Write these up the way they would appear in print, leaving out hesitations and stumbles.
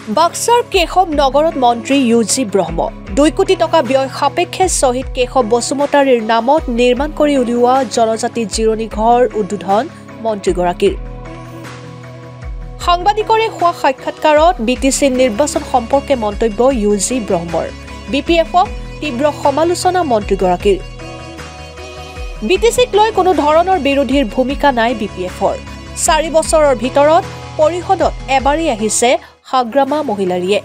বাক্সাৰ কেশৱ নগৰত মন্ত্ৰী ইউজি ব্ৰহ্ম 2 কোটি টকা ব্যয় সাপেক্ষে শ্বহীদ কেশৱ বসুমতাৰীৰ নামত নিৰ্মাণ কৰি উলিওৱা জনজাতি জিৰণি ঘৰ উদ্বোধন মন্ত্ৰীগৰাকীৰ। সাংবাদিকৰে হোৱা সাক্ষাৎকাৰত বিটিচি নিৰ্বাচন সম্পৰ্কে মন্তব্য ইউজি ব্ৰহ্মৰ। বিপিএফক তীব্ৰ সমালোচনা মন্ত্ৰীগৰাকীৰ। বিটিচিক লৈ কোনো ধৰণৰ বিৰোধীৰ ভূমিকা নাই বিপিএফৰ। 4 বছৰৰ ভিতৰত পৰিষদত এবাৰেই আহিছে হাগ্ৰামা মহিলাৰীয়ে।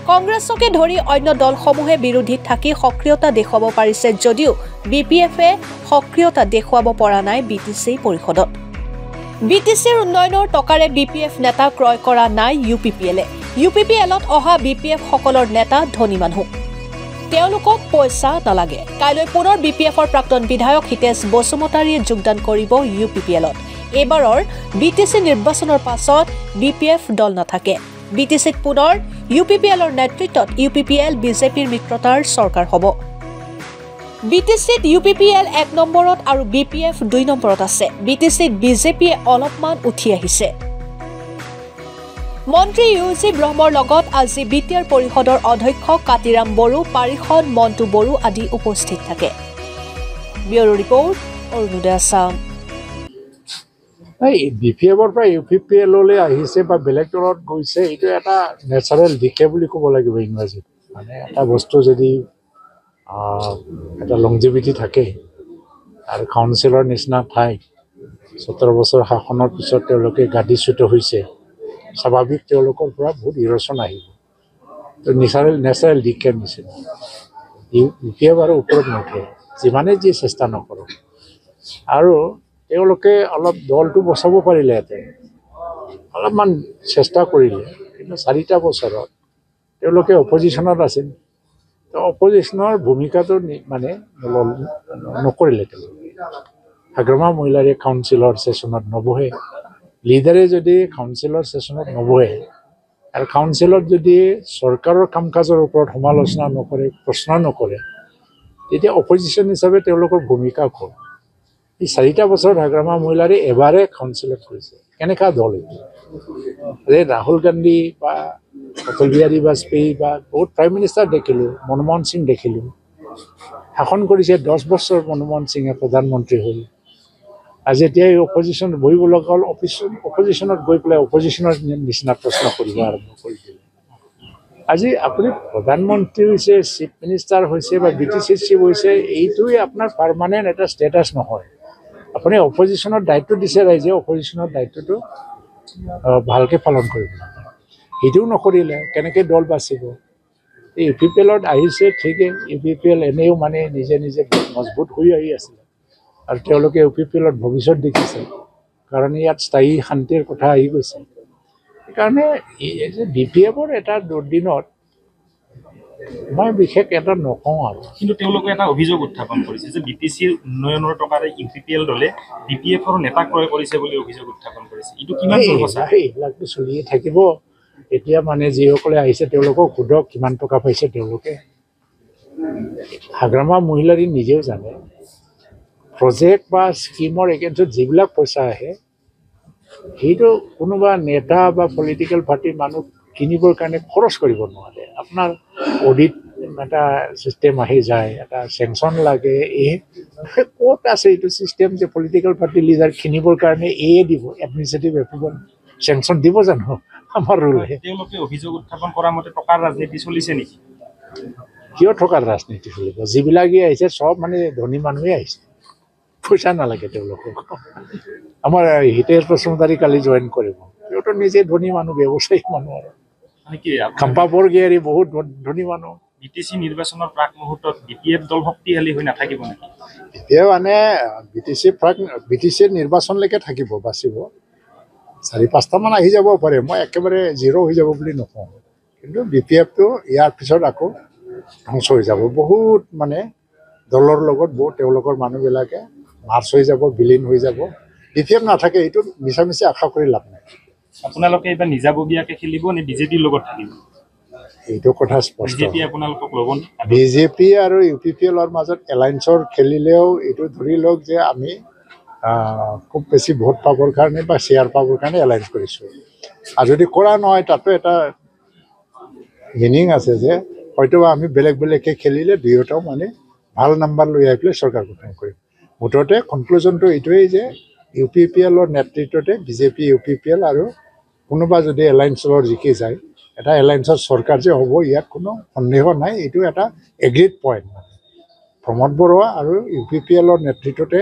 কংগ্ৰেছকে ধৰি অন্য দলসমূহে বিৰোধীত থাকি সক্ৰিয়তা দেখুৱাব পাৰিছে যদিও বিপিএফে সক্ৰিয়তা দেখুৱাব পৰা নাই বিটিচি পৰিষদত। বিটিচিৰ উন্নয়নৰ টকাৰে বিপিএফ নেতা ক্ৰয় কৰা নাই ইউপিপিএলে। ইউপিপিএলত অহা বিপিএফ সকলৰ নেতা ধনী মানুহ। তেওঁলোকক পইচা নালাগে। কাইলৈ পুনৰ বিপিএফৰ প্ৰাক্তন বিধায়ক হিতেশ বসুমতাৰীয়ে যোগদান কৰিব ইউপিপিএলত। এইবাৰৰ বিটিচি নিৰ্বাচনৰ পাছত বিপিএফ দল নাথাকে। বিটিচিত পুনৰ ইউপিপিএলৰ নেতৃত্বত ইউপিপিএল বিজেপিৰ মিত্ৰতাৰ চৰকাৰ হ'ব। বিটিচিত ইউপিপিএল 1 নম্বৰত আৰু বিপিএফ 2 নম্বৰত আছে। বিটিচিত বিজেপিয়ে অলপমান উঠি আহিছে। মন্ত্ৰী ইউজি ব্ৰহ্মৰ লগত আজি বিটিআৰ পৰিষদৰ অধ্যক্ষ কাতিৰাম বড়ো, পাৰিষদ মন্টু বড়ো আদি উপস্থিত থাকে। Bureau report, Arunodoi Assam. বিপিএফৰ পৰা ইউপিপিএললৈ আহিছে বা বেলেগ দলত গৈছে, এইটো এটা নেচাৰেল দিশে বুলি ক'ব লাগিব ইংৰাজীত। মানে এটা বস্তু যদি এটা লংজিভিটি থাকে আৰু কাউন্সিলৰ নিচিনা ঠাইত 17 বছৰ শাসনৰ পিছত তেওঁলোকে গাদীচ্যুত হৈছে, স্বাভাৱিক তেওঁলোকৰ পৰা বহুত ইৰচন আহিব। তো নেচাৰেল দিশে নিচিনা বিপিএফ আৰু ওপৰত নুঠে, যিমানে যি চেষ্টা নকৰক। আৰু তেওঁলোকে অলপ দলটো বচাব পাৰিলেহেঁতেন, অলপমান চেষ্টা কৰিলে, কিন্তু 4টা বছৰত তেওঁলোকে অপজিশ্যনত আছিল। তো অপজিশ্যনৰ ভূমিকাটো মানে নকৰিলে তেওঁলোকে। হাগ্ৰামা মহিলাৰীয়ে কাউন্সিলৰ ছেশ্যনত নবহে। লিডাৰে যদি কাউন্সিলৰ ছেশ্যনত নবহে আৰু কাউন্সিলত যদি চৰকাৰৰ কাম কাজৰ ওপৰত সমালোচনা নকৰে, প্ৰশ্ন নকৰে, তেতিয়া অপজিশ্যন হিচাপে তেওঁলোকৰ ভূমিকা ক'ত? এই 4টা বছৰত হাগ্ৰামা মহিলাৰী এবাৰে কাউন্সিলত কৰিছে। কেনেকুৱা দল এইটো? ৰাহুল গান্ধী বা অটল বিহাৰী বাজপেয়ী বা বহুত প্ৰাইম মিনিষ্টাৰ দেখিলোঁ, মনমোহন সিং দেখিলোঁ, শাসন কৰিছে 10 বছৰ মনমোহন সিঙে প্ৰধানমন্ত্ৰী হ'ল। আজি এতিয়া এই অপজিশ্যন বহিব লগা হ'ল, অপজিশ্যনত গৈ পেলাই অপজিশ্যনৰ নিচিনা প্ৰশ্ন কৰিব আৰম্ভ কৰি দিলে। আজি আপুনি প্ৰধানমন্ত্ৰী হৈছে, চিফ মিনিষ্টাৰ হৈছে বা বিটিচিৰ চিফ হৈছে, এইটোৱে আপোনাৰ পাৰ্মানেণ্ট এটা ষ্টেটাছ নহয়। আপুনি অপজিশ্যনৰ দায়িত্ব দিছে ৰাইজে, অপজিশ্যনৰ দায়িত্বটো ভালকৈ পালন কৰিব লাগে। সেইটোও নকৰিলে কেনেকৈ দল বাচিব? ইউপিপিএলত আহিছে ঠিকেই, ইউপিপিএল এনেও মানে নিজে নিজে মজবুত হৈ আহি আছিলে আৰু তেওঁলোকে ইউপিপিএলত ভৱিষ্যত দেখিছে, কাৰণ ইয়াত স্থায়ী শান্তিৰ কথা আহি গৈছে। সেইকাৰণে বিপিএফৰ এটা দুৰ্দিনত মই বিশেষ এটা নকওঁ আৰু। কিন্তু তেওঁলোকে এটা অভিযোগ উত্থাপন কৰিছে যে বিটিচিৰ উন্নয়নৰ টকাৰে ইউপিপিএল দলে বিপিএফৰ নেতা ক্ৰয় কৰিছে বুলি অভিযোগ উত্থাপন কৰিছে। এইটো কিমান সঁচা? এইবিলাকতো চলিয়ে থাকিব। এতিয়া মানে যিসকলে আহিছে তেওঁলোকক সোধক কিমান টকা পাইছে তেওঁলোকে। হাগ্ৰামা মহিলাৰী নিজেও জানে প্ৰজেক্ট বা স্কিমৰ এগেইনষ্টত যিবিলাক পইচা আহে, সেইটো কোনোবা নেতা বা পলিটিকেল পাৰ্টিৰ মানুহ কিনিবৰ কাৰণে খৰচ কৰিব নোৱাৰে। আপোনাৰ অডিট এটা ছিষ্টেম আহি যায়, এটা চেংচন লাগে। ক'ত আছে এইটো ছিষ্টেম যে পলিটিকেল পাৰ্টি লিডাৰ কিনিবৰ কাৰণে দিব এডমিনিষ্ট্ৰেটিভ এপ্ৰুভেল, চেংচন দিব জানো? আমাৰ ৰুলে। তেওঁলোকে অভিযোগ উত্থাপন কৰা মতে টকাৰ ৰাজনীতি চলিছে নেকি? কিয় টকাৰ ৰাজনীতি চলিব? যিবিলাকেই আহিছে চব মানে ধনী মানুহে আহিছে, পইচা নালাগে তেওঁলোকক। আমাৰ হিতেশ বসুমতাৰী কালি জইন কৰিব, সিহঁতৰ নিজে ধনী মানুহ, ব্যৱসায়িক মানুহ। আৰু খাম্পা বৰগীয়াৰী বহুত ধনী মানুহ। বিটিচি নিৰ্বাচনৰ প্ৰাক মুহূৰ্তত বিপিএফ দল শক্তিশালী হৈ নাথাকিব নেকি? এতিয়া মানে বিটিচিৰ নিৰ্বাচনলৈকে থাকিব, বাচিব। 4-5টামান আহি যাব পাৰে, মই একেবাৰে 0 হৈ যাব বুলি নকওঁ। কিন্তু বিপিএফটো ইয়াৰ পিছত আকৌ ধ্বংস হৈ যাব। বহুত মানে দলৰ লগত তেওঁলোকৰ মানুহবিলাকে মাৰ্চ হৈ যাব, বিলীন হৈ যাব। বিপিএফ নাথাকে, এইটো মিছামিছি আশা কৰি লাভ নাই। আপোনালোকে এইবাৰ নিজাববীয়াকৈ খেলিব নে বিজেপিৰ লগত থাকিব? এইটো কথা স্পষ্ট। বিজেপি আপোনালোকক ল'ব নে? বিজেপি আৰু ইউপিপিএলৰ মাজত এলায়েন্সৰ খেলিলেও এইটো ধৰি লওক যে আমি খুব বেছি ভোট পাবৰ কাৰণে বা শ্বেয়াৰ পাবৰ কাৰণে এলায়েন্স কৰিছোঁ। আৰু যদি কৰা নহয় তাতো এটা মিনিং আছে যে হয়তোবা আমি বেলেগ বেলেগকৈ খেলিলে দুয়োটাও মানে ভাল নাম্বাৰ লৈ আহি পেলাই চৰকাৰ গঠন কৰিম মুঠতে কনক্লুজনটো এইটোৱেই যে UPPLৰ নেতৃত্বতে বিজেপি UPPL আৰু কোনোবা যদি এলায়েন্সৰ জিকি যায় এটা এলায়েন্সৰ চৰকাৰ যে হ'ব ইয়াত কোনো সন্দেহ নাই এইটো এটা এগ্ৰিড পইণ্ট প্ৰমোদ বৰুৱা আৰু UPPLৰ নেতৃত্বতে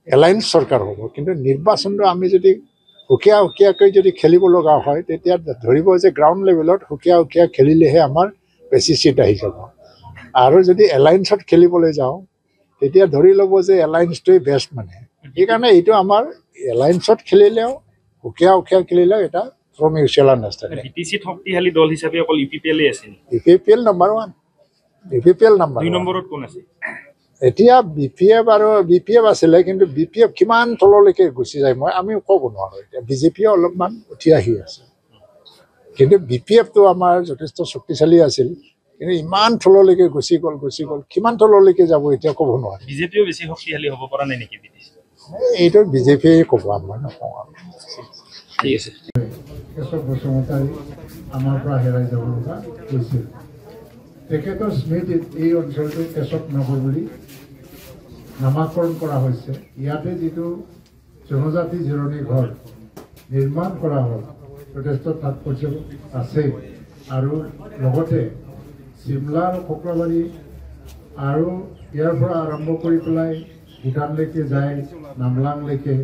এলায়েন্স চৰকাৰ হ'ব কিন্তু নিৰ্বাচনটো আমি যদি সুকীয়াকৈ যদি খেলিব লগা হয় তেতিয়া ধৰিব যে গ্ৰাউণ্ড লেভেলত সুকীয়া খেলিলেহে আমাৰ বেছি চিট আহি যাব আৰু যদি এলায়েন্সত খেলিবলৈ যাওঁ তেতিয়া ধৰি ল'ব যে এলায়েন্সটোৱেই বেষ্ট মানে সেইকাৰণে এইটো আমাৰ এলায়েন্সত খেলিলেও সুকীয়া খেলিলেও এটা মিউচুৱেল আণ্ডাৰষ্টেণ্ডিং বিটিচিত শক্তিশালী দল হিচাপে অকল UPPL আছে UPPL নাম্বাৰ 1 UPPL নাম্বাৰ 2 নম্বৰত কোন আছে এতিয়া BPF আছিলে কিন্তু BPF কিমান তললৈকে গুচি যায় আমি ক'ব নোৱাৰোঁ এতিয়া বিজেপিয়ে অলপমান উঠি আহি আছে কিন্তু BPFটো আমাৰ যথেষ্ট শক্তিশালী আছিল কিন্তু ইমান তললৈকে গুচি গ'ল কিমান তললৈকে যাব এতিয়া ক'ব নোৱাৰোঁ বিজেপিও বেছি শক্তিশালী হ'ব পৰা নাই নেকি এইটো বিজেপিয়ে ক'ব আমাৰ নকওঁ আৰু ঠিক আছে কেশৱ বসুমতাৰী আমাৰ পৰা হেৰাই যাব লগা হৈছিল তেখেতৰ স্মৃতিত এই অঞ্চলটো কেশৱ নগৰ বুলি নামাকৰণ কৰা হৈছে ইয়াতে যিটো জনজাতি জিৰণি ঘৰ নিৰ্মাণ কৰা হ'ল যথেষ্ট তাৎপৰ্য আছে আৰু লগতে চিমলা আৰু কোকৰাবাৰী আৰু ইয়াৰ পৰা আৰম্ভ কৰি পেলাই ভূটানলৈকে যায় নামলাংলৈকে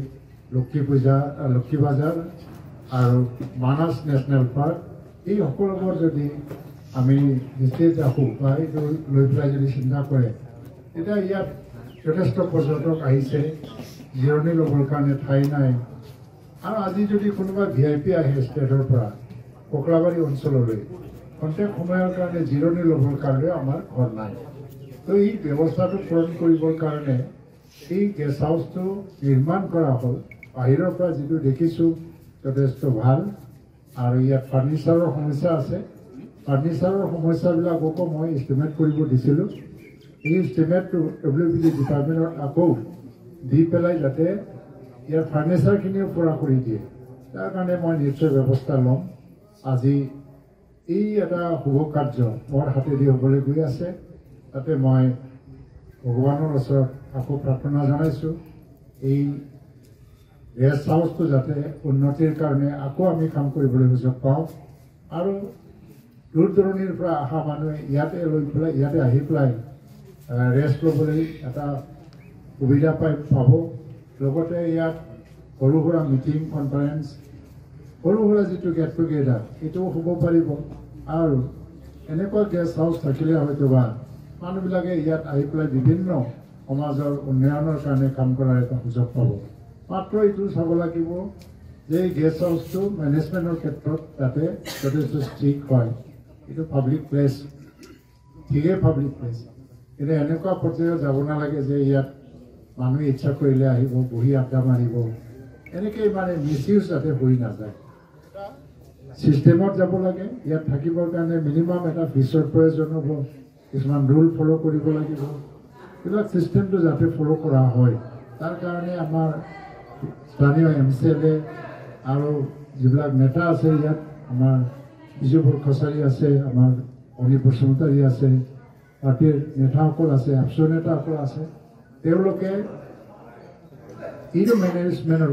লক্ষী বাজাৰ আৰু মানাস নেশ্যনেল পাৰ্ক এই সকলোবোৰ যদি আমি দৃষ্টিত ৰাখোঁ বা এইটো লৈ পেলাই যদি চিন্তা কৰে তেতিয়া ইয়াত যথেষ্ট পৰ্যটক আহিছে জিৰণি ল'বৰ কাৰণে ঠাই নাই আৰু আজি যদি কোনোবা VIP আহে ষ্টেটৰ পৰা কোকৰাবাৰী অঞ্চললৈ খন্তেক সময়ৰ কাৰণে জিৰণি ল'বৰ কাৰণে আমাৰ ঘৰ নাই তো এই ব্যৱস্থাটো পূৰণ কৰিবৰ কাৰণে এই গেষ্ট হাউচটো নিৰ্মাণ কৰা হ'ল বাহিৰৰ পৰা যিটো দেখিছোঁ যথেষ্ট ভাল আৰু ইয়াত ফাৰ্নিচাৰৰ সমস্যা আছে ফাৰ্নিচাৰৰ সমস্যাবিলাককো মই এষ্টিমেট কৰিব দিছিলোঁ এই এষ্টিমেটটো WPD ডিপাৰ্টমেণ্টত আকৌ দি পেলাই যাতে ইয়াৰ ফাৰ্নিচাৰখিনিও পূৰা কৰি দিয়ে তাৰ কাৰণে মই নিশ্চয় ব্যৱস্থা ল'ম আজি এই এটা শুভ কাৰ্য মোৰ হাতেদি হ'বলৈ গৈ আছে তাতে মই ভগৱানৰ ওচৰত আকৌ প্ৰাৰ্থনা জনাইছোঁ এই গেষ্ট হাউচটো যাতে উন্নতিৰ কাৰণে আকৌ আমি কাম কৰিবলৈ সুযোগ পাওঁ আৰু দূৰ দূৰণিৰ পৰা অহা মানুহে ইয়াতে আহি পেলাই ৰেষ্ট ল'বলৈ এটা সুবিধা পাব লগতে ইয়াত সৰু সুৰা মিটিং কনফাৰেঞ্চ সৰু সুৰা যিটো গেট টুগেডাৰ এইটোও হ'ব পাৰিব আৰু এনেকুৱা গেষ্ট হাউচ থাকিলে হয়তোবা মানুহবিলাকে ইয়াত আহি পেলাই বিভিন্ন সমাজৰ উন্নয়নৰ কাৰণে কাম কৰাৰ এটা সুযোগ পাব মাত্ৰ এইটো চাব লাগিব যে এই গেষ্ট হাউচটো মেনেজমেণ্টৰ ক্ষেত্ৰত যাতে যথেষ্ট ষ্ট্ৰিক্ট হয় এইটো পাব্লিক প্লেচ ঠিকেই পাব্লিক প্লেচ কিন্তু এনেকুৱা পৰ্যায়ত যাব নালাগে যে ইয়াত মানুহে ইচ্ছা কৰিলে আহিব বহি আড্ডা মাৰিব এনেকৈ মানে মিছইউজ যাতে হৈ নাযায় ছিষ্টেমত যাব লাগে ইয়াত থাকিবৰ কাৰণে মিনিমাম এটা ফিছৰ প্ৰয়োজন হ'ব কিছুমান ৰুল ফ'ল' কৰিব লাগিব এইবিলাক ছিষ্টেমটো যাতে ফ'ল' কৰা হয় তাৰ কাৰণে আমাৰ স্থানীয় MCLA আৰু যিবিলাক নেতা আছে ইয়াত আমাৰ বিজুপুৰ কছাৰী আছে আমাৰ অনিল বসুমতাৰী আছে পাৰ্টীৰ নেতাসকল আছে আপচু নেতাসকল আছে তেওঁলোকে এইটো মেনেজমেণ্টৰ